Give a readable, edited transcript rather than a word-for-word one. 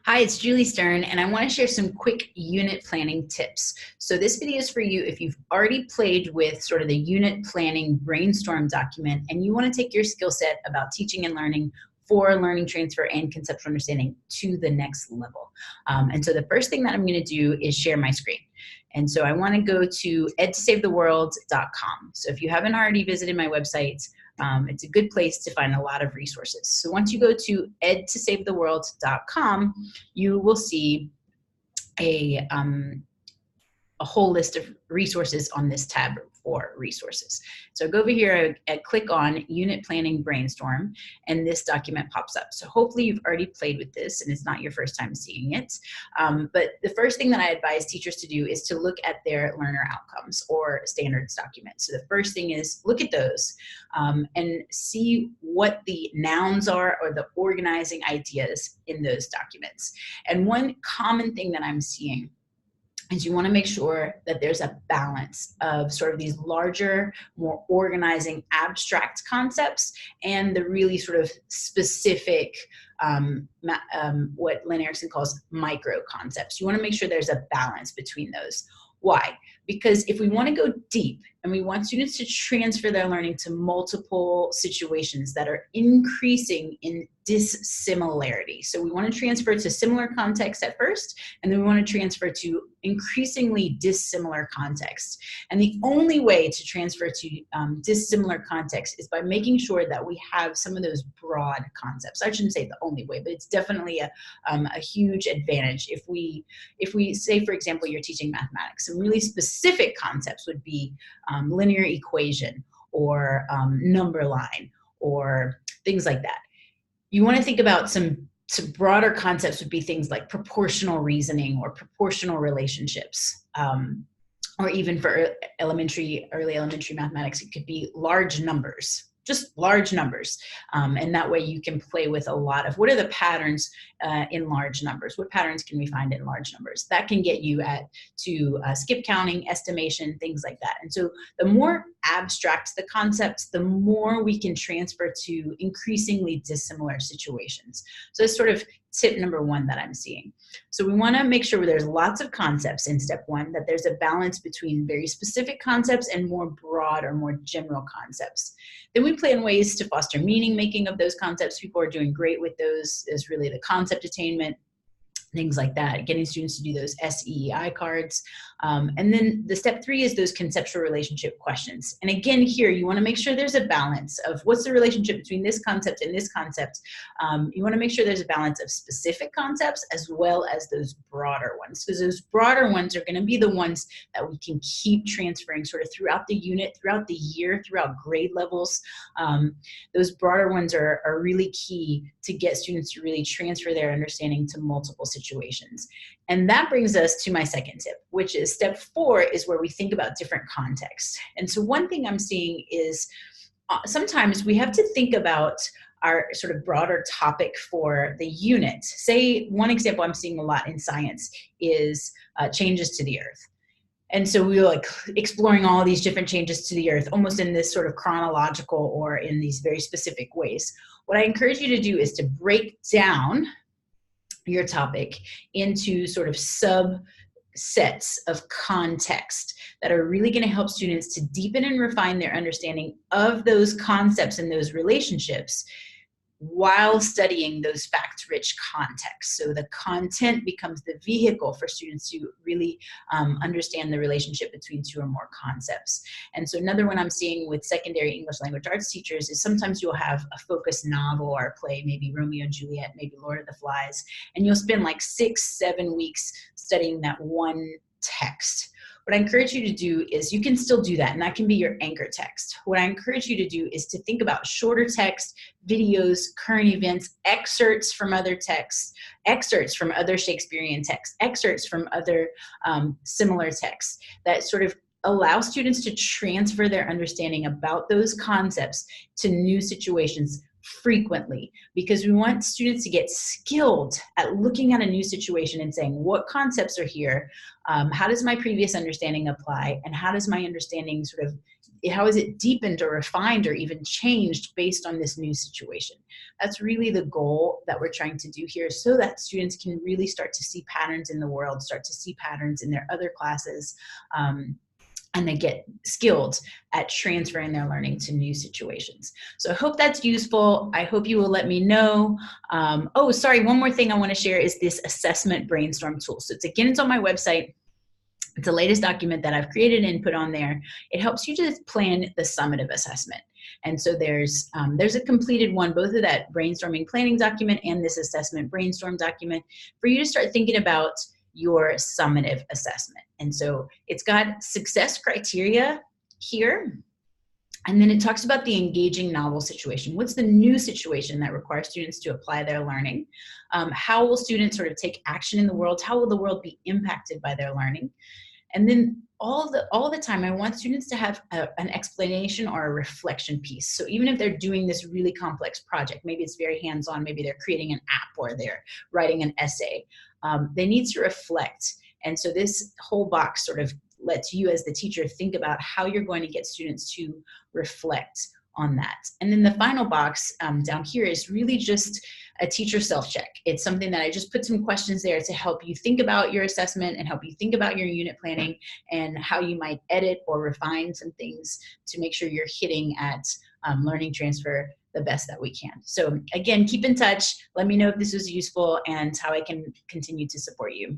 Hi, it's Julie Stern, and I want to share some quick unit planning tips. So this video is for you if you've already played with sort of the unit planning brainstorm document and you want to take your skill set about teaching and learning for learning transfer and conceptual understanding to the next level. And so the first thing that I'm going to do is share my screen. And so I want to go to edtosavetheworld.com. So if you haven't already visited my website, it's a good place to find a lot of resources. So once you go to edtosavetheworld.com, you will see a whole list of resources on this tab for resources. So go over here and click on Unit Planning Brainstorm, and this document pops up. So hopefully you've already played with this and it's not your first time seeing it. But the first thing that I advise teachers to do is to look at their learner outcomes or standards documents. So the first thing is look at those and see what the nouns are or the organizing ideas in those documents. And one common thing that I'm seeing is you want to make sure that there's a balance of sort of these larger, more organizing, abstract concepts and the really sort of specific, what Lynn Erickson calls micro concepts. You want to make sure there's a balance between those. Why? Because if we want to go deep and we want students to transfer their learning to multiple situations that are increasing in dissimilarity. So we want to transfer to similar context at first, and then we want to transfer to increasingly dissimilar context. And the only way to transfer to dissimilar context is by making sure that we have some of those broad concepts. I shouldn't say the only way, but it's definitely a huge advantage. If we say, for example, you're teaching mathematics, some really specific concepts would be linear equation or number line or things like that. You want to think about some broader concepts would be things like proportional reasoning or proportional relationships. Or even for early elementary mathematics, it could be large numbers, just large numbers. And that way you can play with a lot of what are the patterns in large numbers? What patterns can we find in large numbers? That can get you to skip counting, estimation, things like that. And so the more abstract the concepts, the more we can transfer to increasingly dissimilar situations. So that's sort of tip number one that I'm seeing. So we want to make sure there's lots of concepts in step one, that there's a balance between very specific concepts and more broad or more general concepts. Then we plan ways to foster meaning making of those concepts. People are doing great with those. Is really the concept attainment, things like that, getting students to do those SEI cards. And then the step three is those conceptual relationship questions. And again, here, you want to make sure there's a balance of what's the relationship between this concept and this concept. You want to make sure there's a balance of specific concepts as well as those broader ones, because those broader ones are going to be the ones that we can keep transferring sort of throughout the unit, throughout the year, throughout grade levels. Those broader ones are really key to get students to really transfer their understanding to multiple situations. And that brings us to my second tip, which is step four is where we think about different contexts. And so one thing I'm seeing is sometimes we have to think about our sort of broader topic for the unit. Say one example I'm seeing a lot in science is changes to the earth. And so we were like exploring all these different changes to the earth, almost in this sort of chronological or in these very specific ways. What I encourage you to do is to break down your topic into sort of subsets of context that are really going to help students to deepen and refine their understanding of those concepts and those relationships while studying those fact-rich contexts. So the content becomes the vehicle for students to really understand the relationship between two or more concepts. And so another one I'm seeing with secondary English language arts teachers is sometimes you'll have a focused novel or a play, maybe Romeo and Juliet, maybe Lord of the Flies, and you'll spend like 6-7 weeks studying that one text. What I encourage you to do is you can still do that, and that can be your anchor text. What I encourage you to do is to think about shorter text, videos, current events, excerpts from other texts, excerpts from other Shakespearean texts, excerpts from other similar texts that sort of allow students to transfer their understanding about those concepts to new situations frequently, because we want students to get skilled at looking at a new situation and saying, what concepts are here? How does my previous understanding apply? And how does my understanding sort of it deepened or refined or even changed based on this new situation? That's really the goal that we're trying to do here, so that students can really start to see patterns in the world, start to see patterns in their other classes, and they get skilled at transferring their learning to new situations. So I hope that's useful. I hope you will let me know. Oh, sorry, one more thing I want to share is this assessment brainstorm tool. So it's on my website. It's the latest document that I've created and put on there. It helps you to plan the summative assessment. And so there's a completed one, both of that brainstorming planning document and this assessment brainstorm document, for you to start thinking about your summative assessment. And so it's got success criteria here. And then it talks about the engaging novel situation. What's the new situation that requires students to apply their learning? How will students sort of take action in the world? How will the world be impacted by their learning? And then all the time, I want students to have an explanation or a reflection piece. So even if they're doing this really complex project, maybe it's very hands-on, maybe they're creating an app or they're writing an essay, they need to reflect. And so this whole box sort of lets you as the teacher think about how you're going to get students to reflect on that. And then the final box down here is really just a teacher self-check. It's something that I just put some questions there to help you think about your assessment and help you think about your unit planning and how you might edit or refine some things to make sure you're hitting at learning transfer the best that we can. So again, keep in touch. Let me know if this was useful and how I can continue to support you.